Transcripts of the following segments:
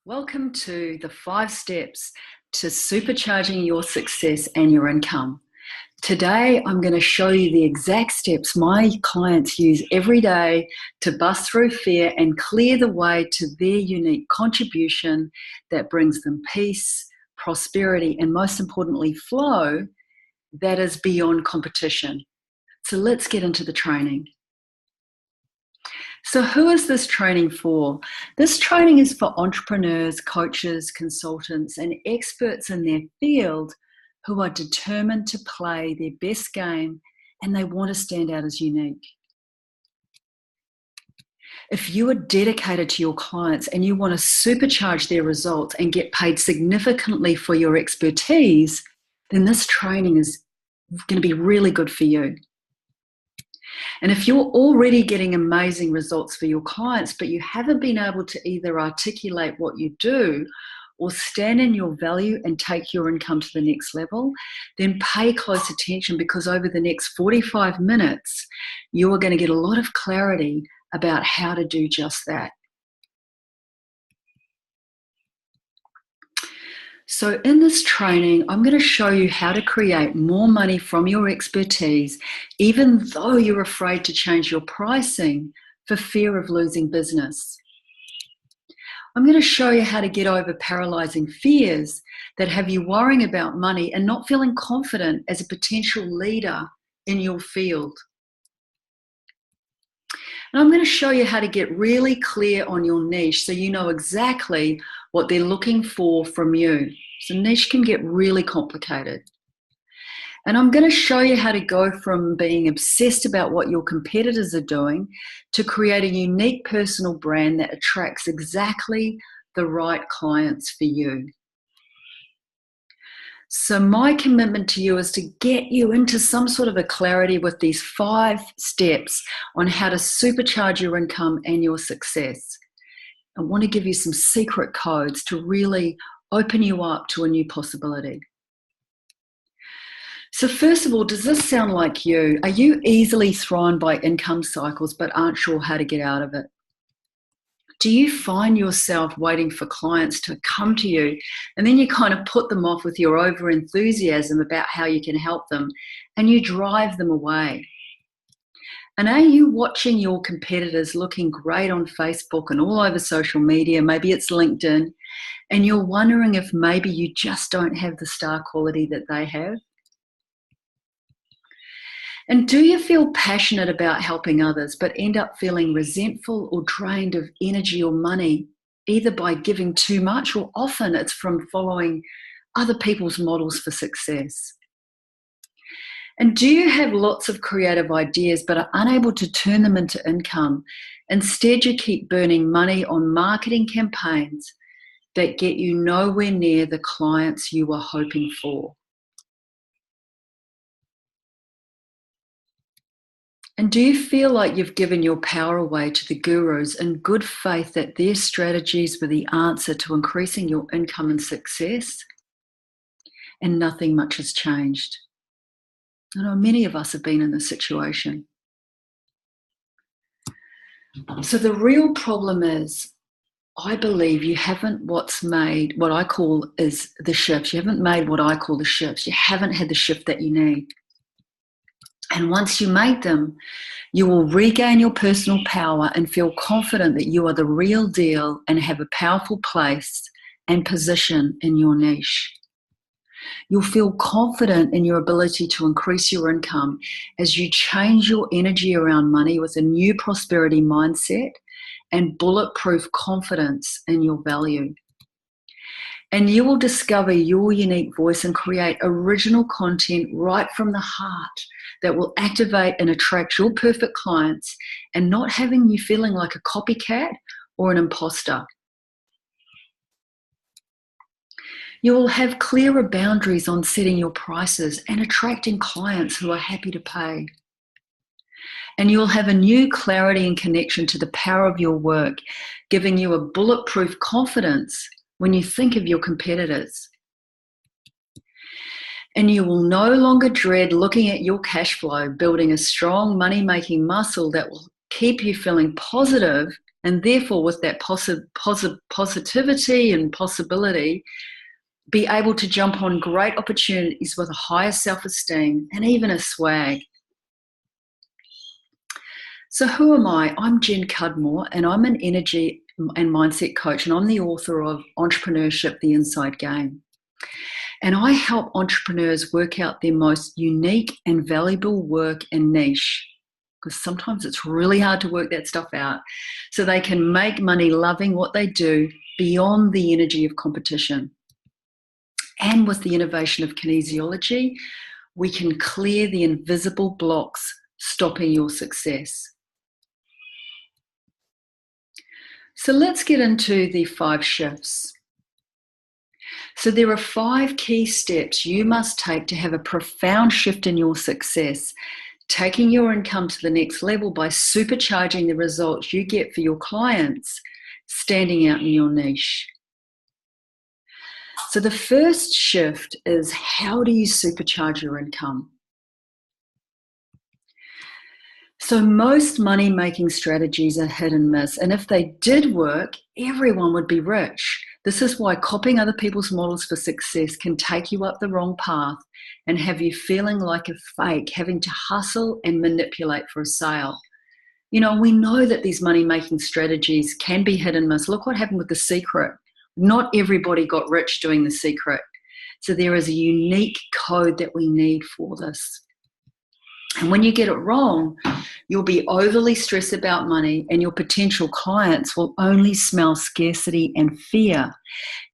Welcome to the 5 steps to supercharging your success and your income. Today, I'm going to show you the exact steps my clients use every day to bust through fear and clear the way to their unique contribution that brings them peace, prosperity, and most importantly, flow that is beyond competition. So let's get into the training. So who is this training for? This training is for entrepreneurs, coaches, consultants, and experts in their field who are determined to play their best game and they want to stand out as unique. If you are dedicated to your clients and you want to supercharge their results and get paid significantly for your expertise, then this training is going to be really good for you. And if you're already getting amazing results for your clients, but you haven't been able to either articulate what you do or stand in your value and take your income to the next level, then pay close attention, because over the next 45 minutes, you are going to get a lot of clarity about how to do just that. So in this training, I'm going to show you how to create more money from your expertise, even though you're afraid to change your pricing for fear of losing business. I'm going to show you how to get over paralyzing fears that have you worrying about money and not feeling confident as a potential leader in your field. And I'm going to show you how to get really clear on your niche so you know exactly what they're looking for from you. So niche can get really complicated. And I'm going to show you how to go from being obsessed about what your competitors are doing to create a unique personal brand that attracts exactly the right clients for you. So my commitment to you is to get you into some sort of a clarity with these 5 steps on how to supercharge your income and your success. I want to give you some secret codes to really open you up to a new possibility. So first of all, does this sound like you? Are you easily thrown by income cycles but aren't sure how to get out of it? Do you find yourself waiting for clients to come to you and then you kind of put them off with your over-enthusiasm about how you can help them and you drive them away? And are you watching your competitors looking great on Facebook and all over social media? Maybe it's LinkedIn, and you're wondering if maybe you just don't have the star quality that they have? And do you feel passionate about helping others but end up feeling resentful or drained of energy or money, either by giving too much or often it's from following other people's models for success? And do you have lots of creative ideas but are unable to turn them into income? Instead, you keep burning money on marketing campaigns that get you nowhere near the clients you were hoping for. And do you feel like you've given your power away to the gurus in good faith that their strategies were the answer to increasing your income and success, and nothing much has changed? I know many of us have been in this situation. So the real problem is, I believe you haven't made what I call is the shifts. You haven't made what I call the shifts. You haven't had the shift that you need. And once you make them, you will regain your personal power and feel confident that you are the real deal and have a powerful place and position in your niche. You'll feel confident in your ability to increase your income as you change your energy around money with a new prosperity mindset and bulletproof confidence in your value. And you will discover your unique voice and create original content right from the heart that will activate and attract your perfect clients and not having you feeling like a copycat or an imposter. You will have clearer boundaries on setting your prices and attracting clients who are happy to pay. And you'll have a new clarity and connection to the power of your work, giving you a bulletproof confidence when you think of your competitors. And you will no longer dread looking at your cash flow, building a strong money-making muscle that will keep you feeling positive And therefore, with that positivity and possibility, be able to jump on great opportunities with a higher self-esteem and even a swag. So who am I? I'm Jen Cudmore, and I'm an energy and mindset coach, and I'm the author of Entrepreneurship, The Inside Game. And I help entrepreneurs work out their most unique and valuable work and niche, because sometimes it's really hard to work that stuff out, so they can make money loving what they do beyond the energy of competition. And with the innovation of kinesiology, we can clear the invisible blocks stopping your success. So let's get into the 5 shifts. So there are 5 key steps you must take to have a profound shift in your success, taking your income to the next level by supercharging the results you get for your clients, standing out in your niche. So the first shift is, how do you supercharge your income? So most money-making strategies are hit and miss, and if they did work, everyone would be rich. This is why copying other people's models for success can take you up the wrong path and have you feeling like a fake, having to hustle and manipulate for a sale. You know, we know that these money-making strategies can be hit and miss. Look what happened with The Secret. Not everybody got rich doing The Secret. So there is a unique code that we need for this. And when you get it wrong, you'll be overly stressed about money, and your potential clients will only smell scarcity and fear.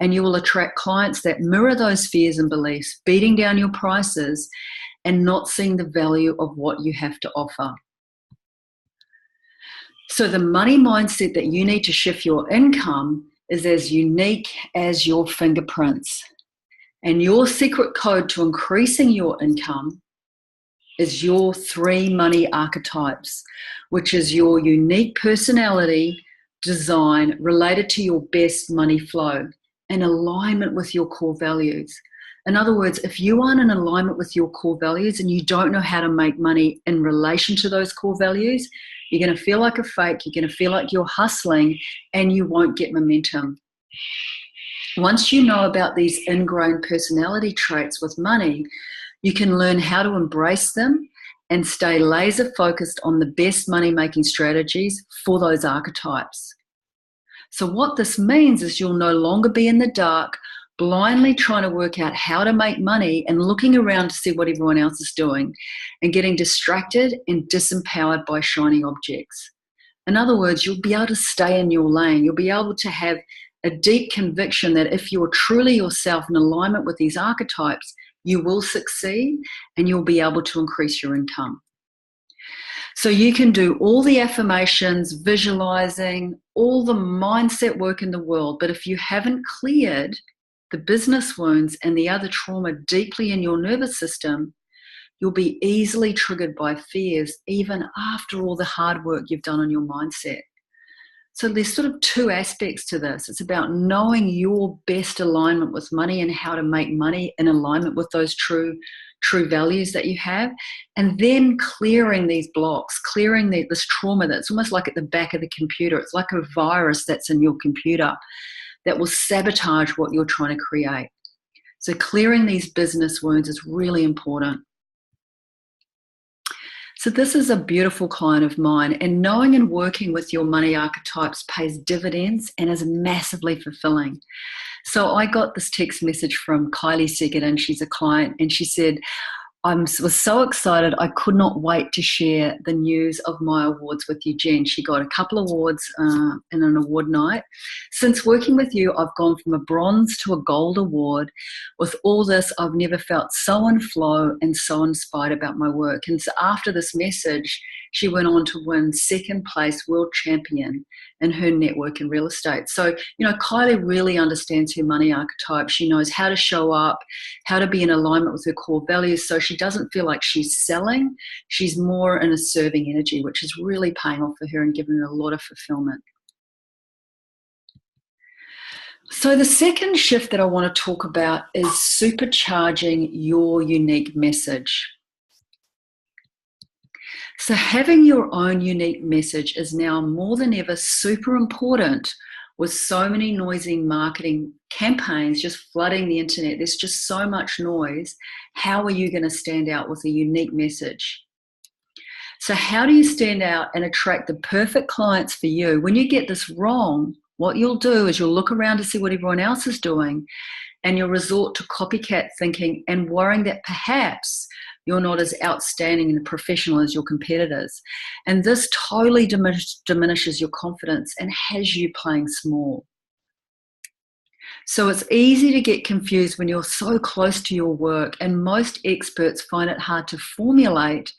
And you will attract clients that mirror those fears and beliefs, beating down your prices and not seeing the value of what you have to offer. So the money mindset that you need to shift your income is as unique as your fingerprints. And your secret code to increasing your income is your 3 money archetypes, which is your unique personality design related to your best money flow and alignment with your core values. In other words, if you aren't in alignment with your core values and you don't know how to make money in relation to those core values, you're going to feel like a fake, you're going to feel like you're hustling, and you won't get momentum. Once you know about these ingrained personality traits with money, you can learn how to embrace them and stay laser focused on the best money-making strategies for those archetypes. So what this means is you'll no longer be in the dark, blindly trying to work out how to make money and looking around to see what everyone else is doing and getting distracted and disempowered by shiny objects. In other words, you'll be able to stay in your lane. You'll be able to have a deep conviction that if you're truly yourself in alignment with these archetypes, you will succeed and you'll be able to increase your income. So you can do all the affirmations, visualizing, all the mindset work in the world, but if you haven't cleared the business wounds and the other trauma deeply in your nervous system, you'll be easily triggered by fears even after all the hard work you've done on your mindset. So there's sort of 2 aspects to this. It's about knowing your best alignment with money and how to make money in alignment with those true values that you have, and then clearing these blocks, clearing this trauma that's almost like at the back of the computer. It's like a virus that's in your computer that will sabotage what you're trying to create. So clearing these business wounds is really important. So this is a beautiful client of mine, and knowing and working with your money archetypes pays dividends and is massively fulfilling. So I got this text message from Kylie Seggett, and she's a client, and she said, was so excited. I could not wait to share the news of my awards with you, Jen. She got a couple of awards in an award night. Since working with you, I've gone from a bronze to a gold award. With all this, I've never felt so in flow and so inspired about my work. And so after this message, she went on to win 2nd place world champion in her network in real estate. So, you know, Kylie really understands her money archetype. She knows how to show up, how to be in alignment with her core values, so she doesn't feel like she's selling. She's more in a serving energy, which is really paying off for her and giving her a lot of fulfillment. So the second shift that I want to talk about is supercharging your unique message. So having your own unique message is now more than ever super important with so many noisy marketing campaigns just flooding the internet. There's just so much noise. How are you going to stand out with a unique message? So how do you stand out and attract the perfect clients for you? When you get this wrong, what you'll do is you'll look around to see what everyone else is doing, and you'll resort to copycat thinking and worrying that perhaps you're not as outstanding and professional as your competitors. And this totally diminishes your confidence and has you playing small. So it's easy to get confused when you're so close to your work, and most experts find it hard to formulate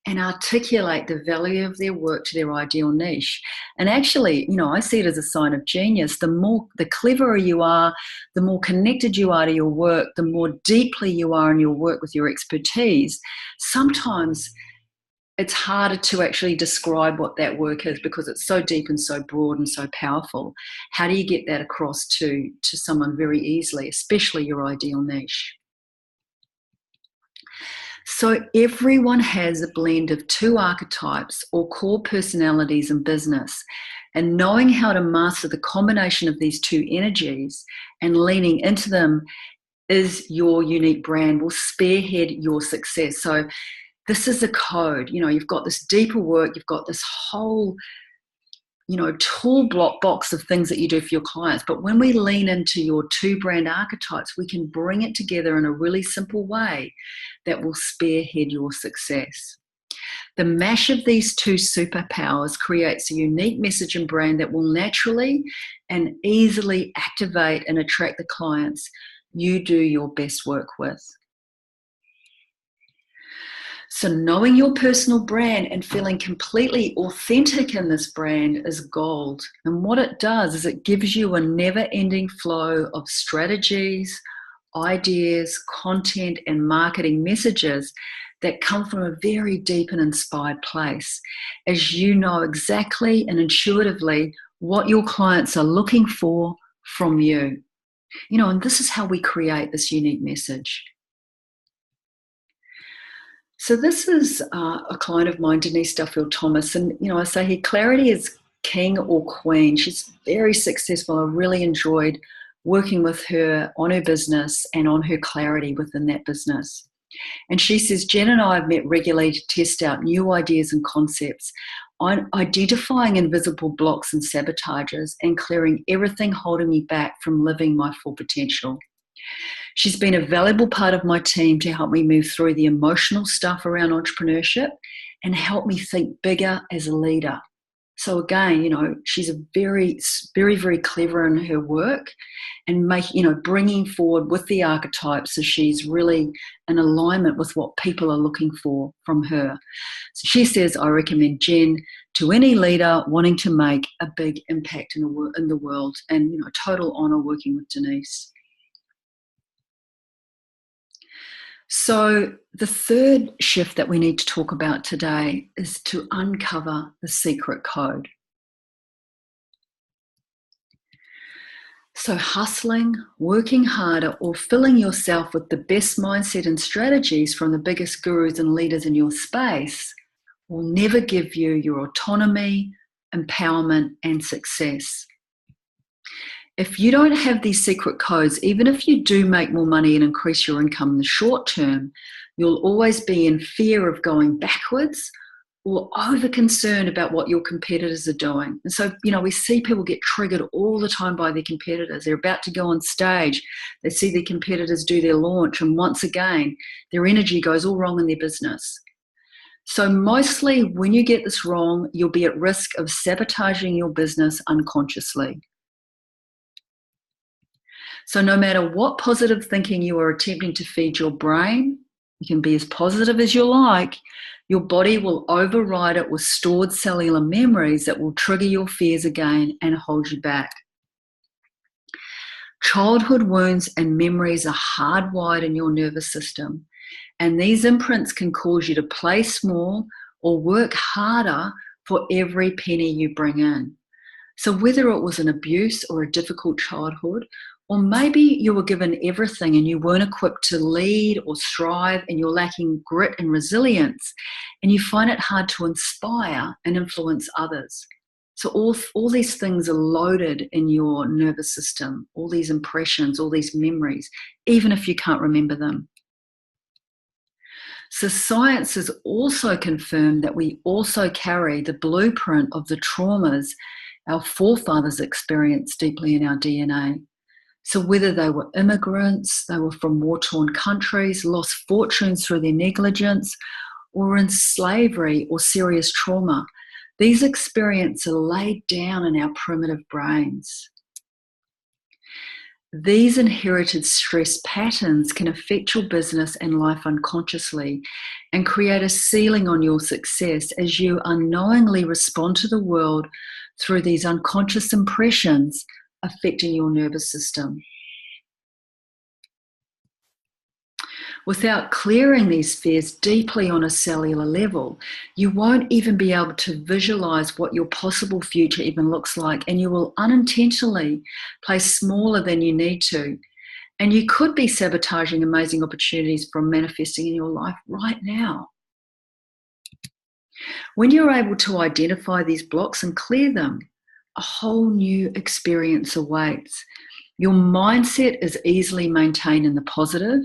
and articulate the value of their work to their ideal niche. And actually, I see it as a sign of genius. The cleverer you are, the more connected you are to your work, the more deeply you are in your work with your expertise. Sometimes it's harder to actually describe what that work is because it's so deep and so broad and so powerful. How do you get that across to someone very easily, especially your ideal niche? So everyone has a blend of two archetypes or core personalities in business, and knowing how to master the combination of these two energies and leaning into them is your unique brand, will spearhead your success. So this is a code. You've got this deeper work, you've got this whole tool block box of things that you do for your clients. But when we lean into your two brand archetypes, we can bring it together in a really simple way that will spearhead your success. The mash of these two superpowers creates a unique message and brand that will naturally and easily activate and attract the clients you do your best work with. So knowing your personal brand and feeling completely authentic in this brand is gold. And what it does is it gives you a never-ending flow of strategies, ideas, content, and marketing messages that come from a very deep and inspired place, as you know exactly and intuitively what your clients are looking for from you. And this is how we create this unique message. So this is a client of mine, Denise Duffield-Thomas, and I say here, clarity is king or queen. She's very successful. I really enjoyed working with her on her business and on her clarity within that business. And she says, Jen and I have met regularly to test out new ideas and concepts on identifying invisible blocks and sabotages and clearing everything holding me back from living my full potential. She's been a valuable part of my team to help me move through the emotional stuff around entrepreneurship and help me think bigger as a leader. So again, she's a very, very, very clever in her work and bringing forward with the archetypes. So she's really in alignment with what people are looking for from her. So she says, I recommend Jen to any leader wanting to make a big impact in the world, and total honor working with Denise. So the third shift that we need to talk about today is to uncover the secret code. So hustling, working harder, or filling yourself with the best mindset and strategies from the biggest gurus and leaders in your space will never give you your autonomy, empowerment, and success. If you don't have these secret codes, even if you do make more money and increase your income in the short term, you'll always be in fear of going backwards or over concerned about what your competitors are doing. And so, we see people get triggered all the time by their competitors. They're about to go on stage. They see their competitors do their launch. And once again, their energy goes all wrong in their business. So mostly when you get this wrong, you'll be at risk of sabotaging your business unconsciously. So no matter what positive thinking you are attempting to feed your brain, you can be as positive as you like, your body will override it with stored cellular memories that will trigger your fears again and hold you back. Childhood wounds and memories are hardwired in your nervous system, and these imprints can cause you to play small or work harder for every penny you bring in. So whether it was an abuse or a difficult childhood, or maybe you were given everything and you weren't equipped to lead or strive and you're lacking grit and resilience and you find it hard to inspire and influence others. So all these things are loaded in your nervous system, all these impressions, all these memories, even if you can't remember them. So science has also confirmed that we also carry the blueprint of the traumas our forefathers experienced deeply in our DNA. So whether they were immigrants, they were from war-torn countries, lost fortunes through their negligence, or in slavery or serious trauma, these experiences are laid down in our primitive brains. These inherited stress patterns can affect your business and life unconsciously and create a ceiling on your success as you unknowingly respond to the world through these unconscious impressions affecting your nervous system. Without clearing these fears deeply on a cellular level, you won't even be able to visualize what your possible future even looks like, and you will unintentionally play smaller than you need to. And you could be sabotaging amazing opportunities from manifesting in your life right now. When you're able to identify these blocks and clear them, a whole new experience awaits. Your mindset is easily maintained in the positive,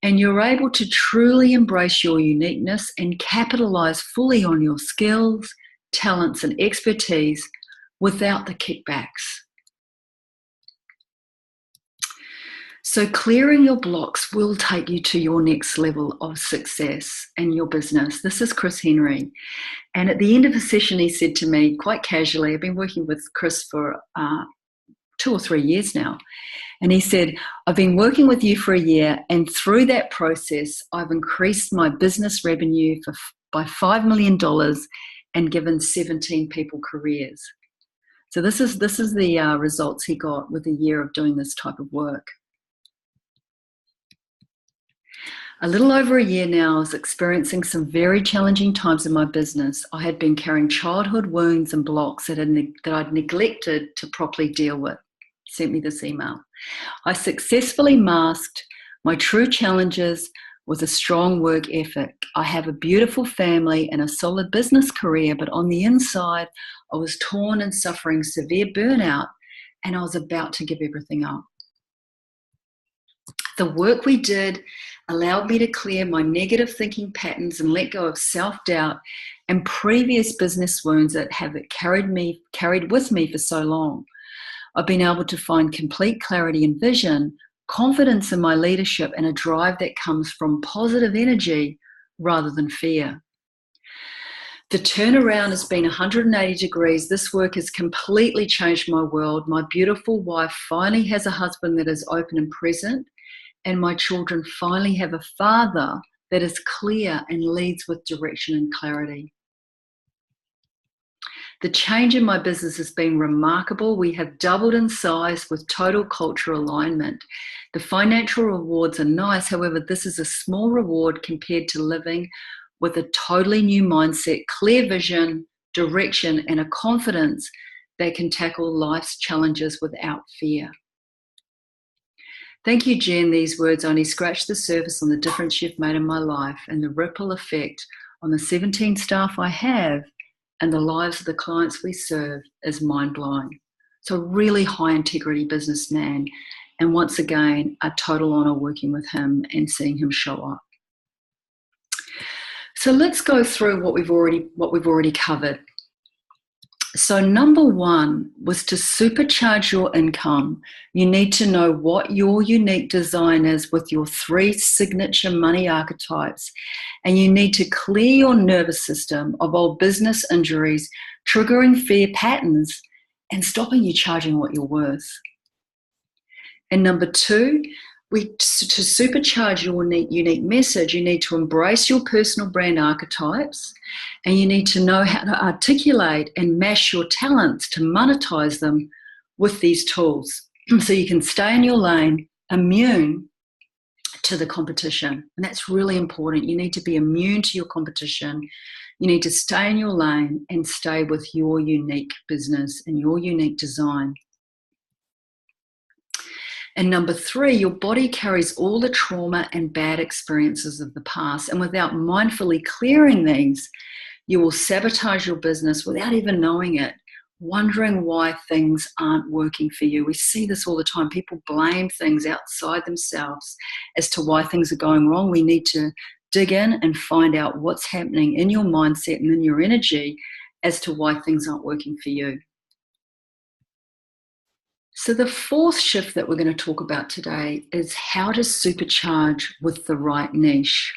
and you're able to truly embrace your uniqueness and capitalize fully on your skills, talents, and expertise without the kickbacks. So clearing your blocks will take you to your next level of success in your business. This is Chris Henry. And at the end of the session, he said to me quite casually, I've been working with Chris for 2 or 3 years now. And he said, I've been working with you for a year, and through that process, I've increased my business revenue by $5 million and given 17 people careers. So this is the results he got with a year of doing this type of work. A little over a year now, I was experiencing some very challenging times in my business. I had been carrying childhood wounds and blocks that I'd neglected to properly deal with. He sent me this email. I successfully masked my true challenges with a strong work ethic. I have a beautiful family and a solid business career, but on the inside, I was torn and suffering severe burnout, and I was about to give everything up. The work we did allowed me to clear my negative thinking patterns and let go of self-doubt and previous business wounds that have carried with me for so long. I've been able to find complete clarity and vision, confidence in my leadership, and a drive that comes from positive energy rather than fear. The turnaround has been 180 degrees. This work has completely changed my world. My beautiful wife finally has a husband that is open and present, and my children finally have a father that is clear and leads with direction and clarity. The change in my business has been remarkable. We have doubled in size with total cultural alignment. The financial rewards are nice. However, this is a small reward compared to living with a totally new mindset, clear vision, direction, and a confidence that can tackle life's challenges without fear. Thank you, Jen. These words only scratch the surface on the difference you've made in my life, and the ripple effect on the 17 staff I have and the lives of the clients we serve is mind-blowing. So really high integrity businessman, and once again, a total honor working with him and seeing him show up. So let's go through what we've already covered. So number one was to supercharge your income. You need to know what your unique design is with your 3 signature money archetypes, and you need to clear your nervous system of old business injuries, triggering fear patterns, and stopping you charging what you're worth. And number two, to supercharge your unique message, you need to embrace your personal brand archetypes, and you need to know how to articulate and mash your talents to monetize them with these tools so you can stay in your lane, immune to the competition. And that's really important. You need to be immune to your competition. You need to stay in your lane and stay with your unique business and your unique design. And number 3, your body carries all the trauma and bad experiences of the past. And without mindfully clearing these, you will sabotage your business without even knowing it, wondering why things aren't working for you. We see this all the time. People blame things outside themselves as to why things are going wrong. We need to dig in and find out what's happening in your mindset and in your energy as to why things aren't working for you. So the 4th shift that we're going to talk about today is how to supercharge with the right niche.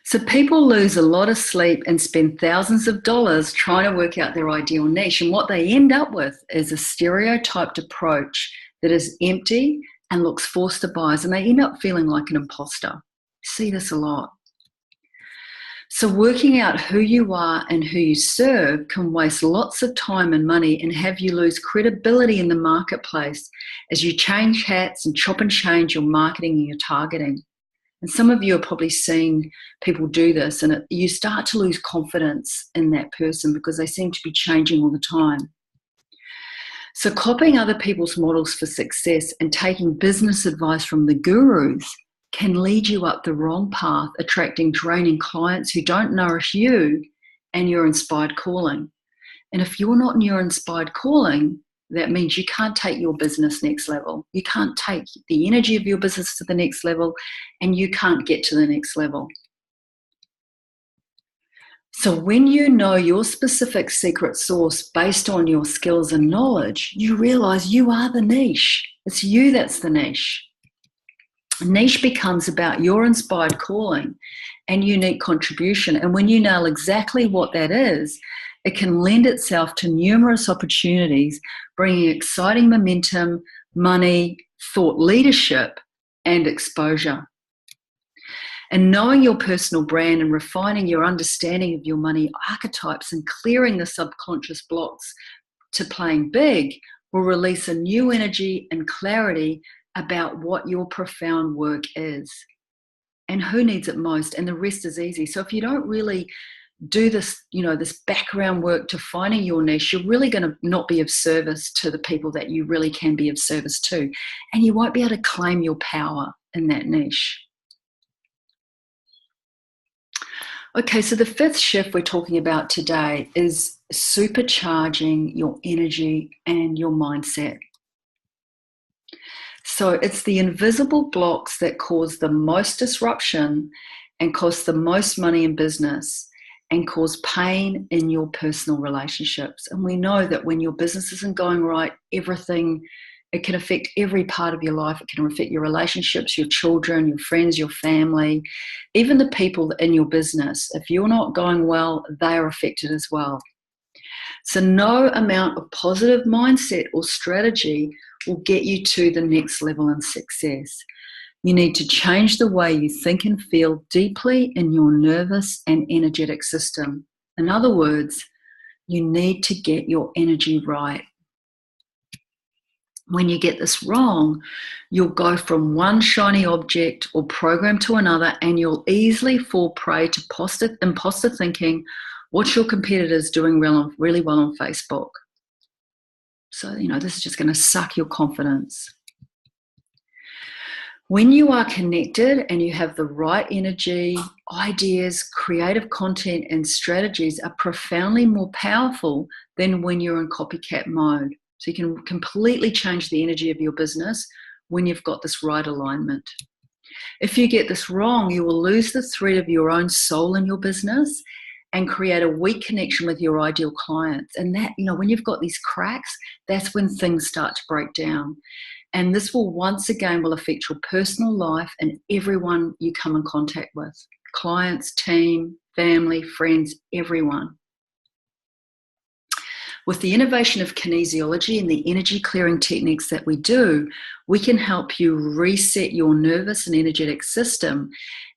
So people lose a lot of sleep and spend thousands of dollars trying to work out their ideal niche. And what they end up with is a stereotyped approach that is empty and looks forced to buyers, and they end up feeling like an imposter. See this a lot. So working out who you are and who you serve can waste lots of time and money and have you lose credibility in the marketplace as you change hats and chop and change your marketing and your targeting. And some of you are probably seeing people do this, and you start to lose confidence in that person because they seem to be changing all the time. So copying other people's models for success and taking business advice from the gurus can lead you up the wrong path, attracting draining clients who don't nourish you and your inspired calling. And if you're not in your inspired calling, that means you can't take your business next level. You can't take the energy of your business to the next level, and you can't get to the next level. So when you know your specific secret sauce based on your skills and knowledge, you realize you are the niche. It's you that's the niche. Niche becomes about your inspired calling and unique contribution. And when you nail exactly what that is, it can lend itself to numerous opportunities, bringing exciting momentum, money, thought leadership, and exposure. And knowing your personal brand and refining your understanding of your money archetypes and clearing the subconscious blocks to playing big will release a new energy and clarity about what your profound work is and who needs it most, and the rest is easy. So if you don't really do this, this background work to finding your niche, you're really going to not be of service to the people that you really can be of service to, and you won't be able to claim your power in that niche. Okay, so the 5th shift we're talking about today is supercharging your energy and your mindset. So it's the invisible blocks that cause the most disruption and cost the most money in business and cause pain in your personal relationships. And we know that when your business isn't going right, it can affect every part of your life. It can affect your relationships, your children, your friends, your family, even the people in your business. If you're not going well, they are affected as well. So no amount of positive mindset or strategy will get you to the next level in success. You need to change the way you think and feel deeply in your nervous and energetic system. In other words, you need to get your energy right. When you get this wrong, you'll go from one shiny object or program to another, and you'll easily fall prey to imposter thinking. What's your competitors doing really well on Facebook? So, this is just going to suck your confidence. When you are connected and you have the right energy, ideas, creative content, and strategies are profoundly more powerful than when you're in copycat mode. So you can completely change the energy of your business when you've got this right alignment. If you get this wrong, you will lose the thread of your own soul in your business and create a weak connection with your ideal clients. And that, when you've got these cracks, that's when things start to break down. And this will once again affect your personal life and everyone you come in contact with. Clients, team, family, friends, everyone. With the innovation of kinesiology and the energy clearing techniques that we do, we can help you reset your nervous and energetic system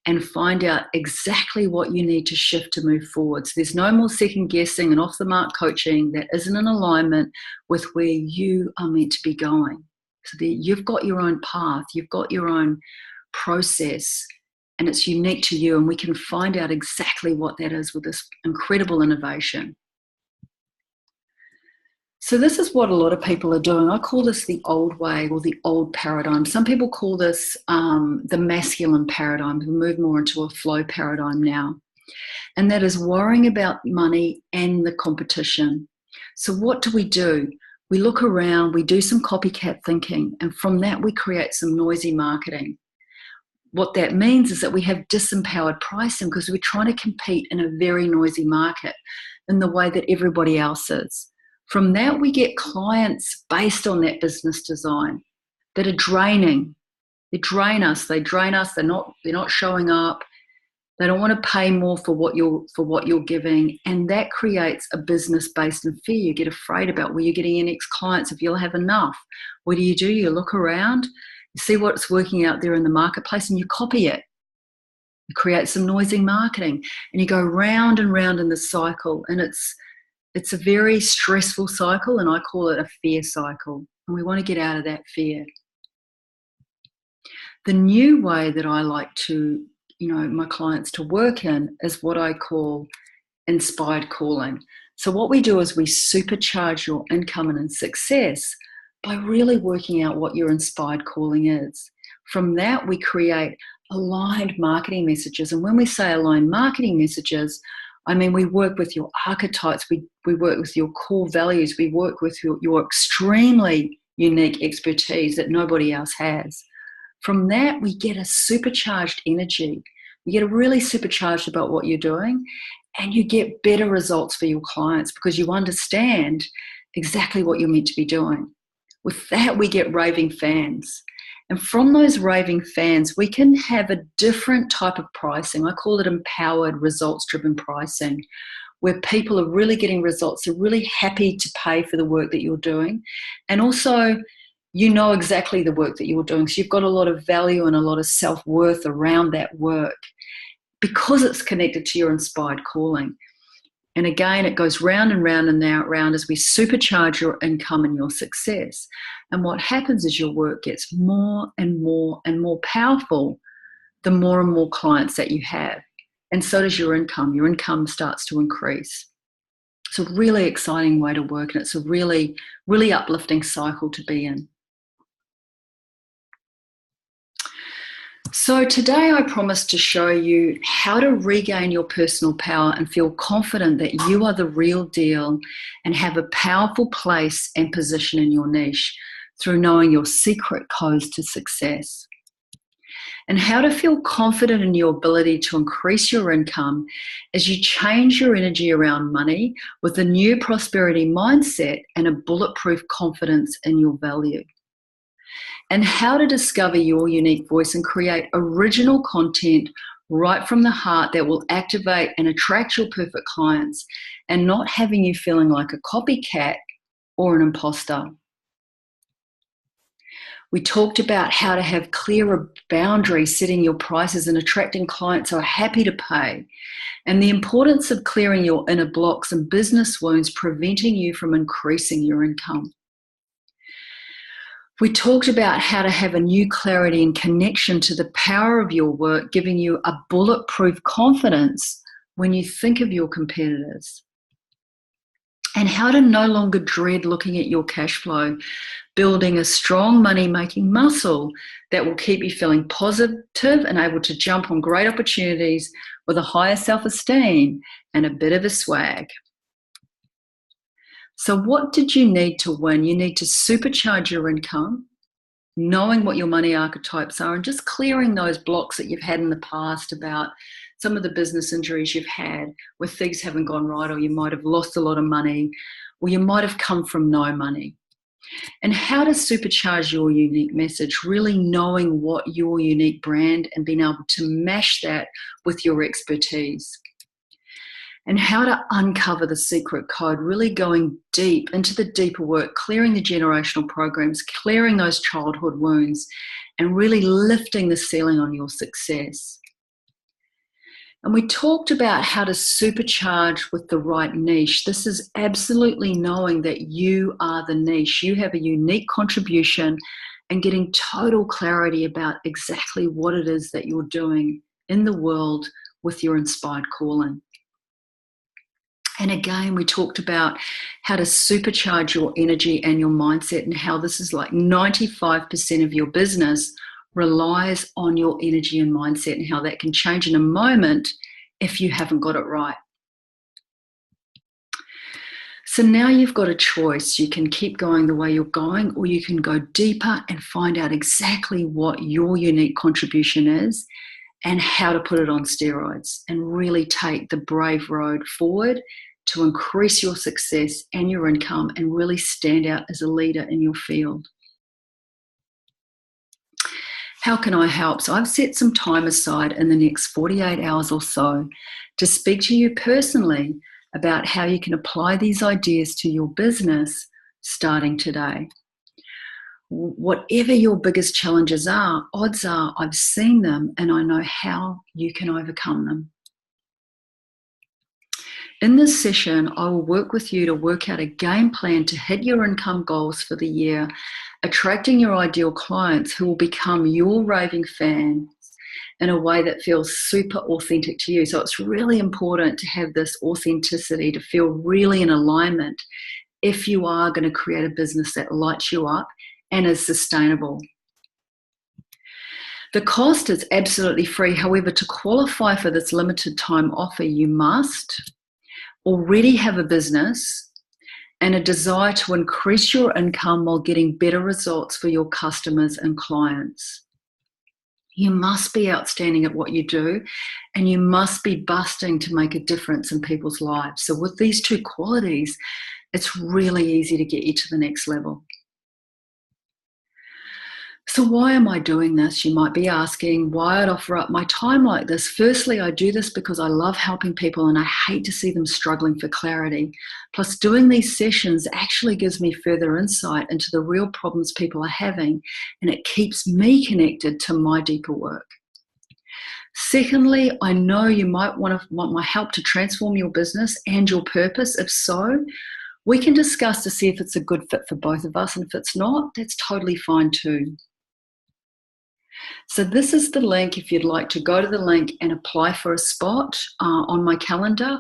and find out exactly what you need to shift to move forward. So there's no more second guessing and off the mark coaching that isn't in alignment with where you are meant to be going. So you've got your own path, you've got your own process and it's unique to you, and we can find out exactly what that is with this incredible innovation. So this is what a lot of people are doing. I call this the old way or the old paradigm. Some people call this the masculine paradigm. We move more into a flow paradigm now. And that is worrying about money and the competition. So what do? We look around, we do some copycat thinking, and from that we create some noisy marketing. What that means is that we have disempowered pricing because we're trying to compete in a very noisy market in the way that everybody else is. From that, we get clients based on that business design that are draining. They drain us. They're not showing up. They don't want to pay more for what you're giving, and that creates a business based in fear. You get afraid about where you're getting your next clients if you'll have enough. What do? You look around, you see what's working out there in the marketplace, and you copy it. You create some noisy marketing, and you go round and round in this cycle, and it's a very stressful cycle, and I call it a fear cycle. And we want to get out of that fear. The new way that I like to, my clients to work in is what I call inspired calling. So what we do is we supercharge your income and success by really working out what your inspired calling is. From that, we create aligned marketing messages. And when we say aligned marketing messages, I mean, we work with your archetypes, we work with your core values, we work with your extremely unique expertise that nobody else has. From that, we get a supercharged energy. We get really supercharged about what you're doing, and you get better results for your clients because you understand exactly what you're meant to be doing. With that, we get raving fans. And from those raving fans, we can have a different type of pricing. I call it empowered, results-driven pricing, where people are really getting results. They're really happy to pay for the work that you're doing. And also, you know exactly the work that you're doing. So you've got a lot of value and a lot of self-worth around that work because it's connected to your inspired calling. And again, it goes round and round and round as we supercharge your income and your success. And what happens is your work gets more and more and more powerful the more and more clients that you have. And so does your income. Your income starts to increase. It's a really exciting way to work, and it's a really, really uplifting cycle to be in. So today I promised to show you how to regain your personal power and feel confident that you are the real deal and have a powerful place and position in your niche through knowing your secret codes to success. And how to feel confident in your ability to increase your income as you change your energy around money with a new prosperity mindset and a bulletproof confidence in your value. And how to discover your unique voice and create original content right from the heart that will activate and attract your perfect clients and not having you feeling like a copycat or an imposter. We talked about how to have clearer boundaries, setting your prices and attracting clients who are happy to pay, and the importance of clearing your inner blocks and business wounds preventing you from increasing your income. We talked about how to have a new clarity and connection to the power of your work, giving you a bulletproof confidence when you think of your competitors. And how to no longer dread looking at your cash flow, building a strong money-making muscle that will keep you feeling positive and able to jump on great opportunities with a higher self-esteem and a bit of a swag. So what did you need to win? You need to supercharge your income, knowing what your money archetypes are, and just clearing those blocks that you've had in the past about some of the business injuries you've had where things haven't gone right, or you might have lost a lot of money, or you might have come from no money. And how to supercharge your unique message, really knowing what your unique brand and being able to mash that with your expertise. And how to uncover the secret code, really going deep into the deeper work, clearing the generational programs, clearing those childhood wounds, and really lifting the ceiling on your success. And we talked about how to supercharge with the right niche. This is absolutely knowing that you are the niche. You have a unique contribution and getting total clarity about exactly what it is that you're doing in the world with your inspired calling. And again, we talked about how to supercharge your energy and your mindset, and how this is like 95% of your business relies on your energy and mindset, and how that can change in a moment if you haven't got it right. So now you've got a choice. You can keep going the way you're going, or you can go deeper and find out exactly what your unique contribution is and how to put it on steroids and really take the brave road forward to increase your success and your income and really stand out as a leader in your field. How can I help? So I've set some time aside in the next 48 hours or so to speak to you personally about how you can apply these ideas to your business starting today. Whatever your biggest challenges are, odds are I've seen them and I know how you can overcome them. In this session, I will work with you to work out a game plan to hit your income goals for the year, attracting your ideal clients who will become your raving fans in a way that feels super authentic to you. So it's really important to have this authenticity, to feel really in alignment if you are going to create a business that lights you up and is sustainable. The cost is absolutely free. However, to qualify for this limited time offer, you must already have a business and a desire to increase your income while getting better results for your customers and clients. You must be outstanding at what you do, and you must be busting to make a difference in people's lives. So with these two qualities, it's really easy to get you to the next level. So why am I doing this? You might be asking why I'd offer up my time like this. Firstly, I do this because I love helping people and I hate to see them struggling for clarity. Plus, doing these sessions actually gives me further insight into the real problems people are having, and it keeps me connected to my deeper work. Secondly, I know you might want my help to transform your business and your purpose. If so, we can discuss to see if it's a good fit for both of us, and if it's not, that's totally fine too. So this is the link if you'd like to go to the link and apply for a spot on my calendar.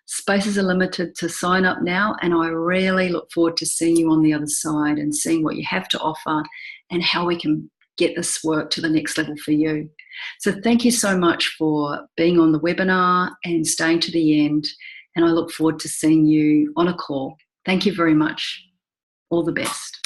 Spaces are limited to sign up now, and I really look forward to seeing you on the other side and seeing what you have to offer and how we can get this work to the next level for you. So thank you so much for being on the webinar and staying to the end, and I look forward to seeing you on a call. Thank you very much. All the best.